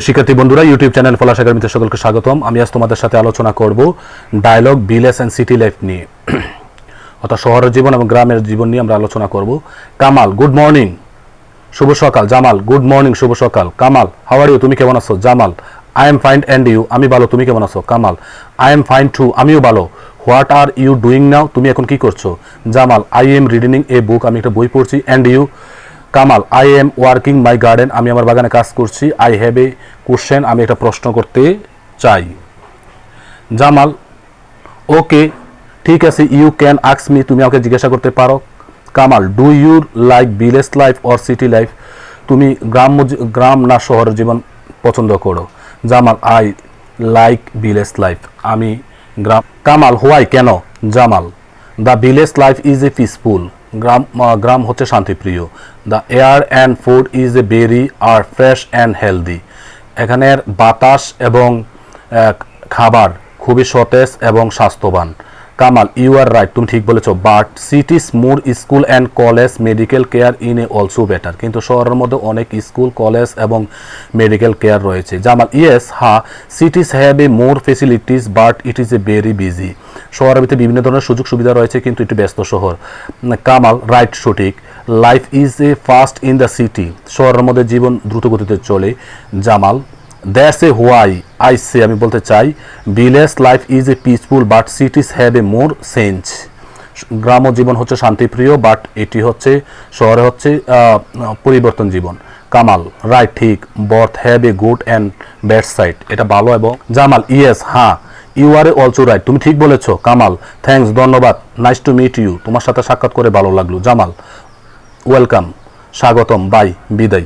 শিক্ষার্থী বন্ধুরা, YouTube channel পলাশ একাডেমিতে সকলকে স্বাগতম। আমি আজ তোমাদের সাথে আলোচনা করব dialogue, village and city life নিয়ে, অর্থাৎ শহরের জীবন এবং গ্রামের জীবন নিয়ে আমরা আলোচনা করব। কামাল, গুড মর্নিং, শুভ সকাল। জামাল, গুড মর্নিং, শুভ সকাল। কামাল, হাউ আর ইউ, তুমি কেমন আছো? Jamal, I am fine and you, আমি ভালো, তুমি কেমন আছো? Kamal, I am fine too, আমিও ভালো। What are you doing now, তুমি এখন কি করছো? Jamal, I am reading a book, আমি একটা বই পড়ছি। And you? Kamal, I am working my garden, আমি আমার বাগানে কাজ করছি। আই হ্যাভ এ কোশ্চেন, আমি একটা প্রশ্ন করতে চাই। জামাল, ওকে, ঠিক আছে, ইউ ক্যান আস্ক মি, তুমি আমাকে জিজ্ঞাসা করতে পারো। Kamal, do you like village life or city life, তুমি গ্রাম না শহরের জীবন পছন্দ করো? Jamal, I like village life, আমি গ্রাম। কামাল, হোয়াই, কেন? Jamal, the village life is a peaceful, গ্রাম হচ্ছে শান্তিপ্রিয়। The air and food is a very are fresh and healthy, এখানের বাতাস এবং খাবার খুবই সতেজ এবং স্বাস্থ্যবান। কামাল, ইউ আর রাইট, তুমি ঠিক বলেছো। But cities more school and college medical care in a also better, কিন্তু শহরের মধ্যে অনেক স্কুল, কলেজ এবং মেডিকেল কেয়ার রয়েছে। জামাল, ইয়েস, হ্যাঁ, cities have a more facilities but it is a very busy, শহরের ভিতরে বিভিন্ন ধরনের সুযোগ সুবিধা রয়েছে কিন্তু একটু ব্যস্ত শহর। কামাল, রাইট, সঠিক। Life is A fast in the city, শহরের মধ্যে জীবন দ্রুত গতিতে চলে। Jamal, that's a why I say, আমি বলতে চাই village life is a peaceful but cities have a more change, গ্রাম্য জীবন হচ্ছে শান্তিপ্রিয় বাট এটি হচ্ছে শহরে হচ্ছে পরিবর্তন জীবন। কামাল, রাইট, ঠিক। Both have a good and bad side, এটা ভালো এবং। জামাল, ইয়েস, হ্যাঁ, you are a also right, তুমি ঠিক বলেছো। কামাল, থ্যাঙ্কস, ধন্যবাদ। নাইস টু মিট ইউ, তোমার সাথে সাক্ষাৎ করে ভালো লাগলো। জামাল, ওয়েলকাম, স্বাগতম, বাই, বিদায়।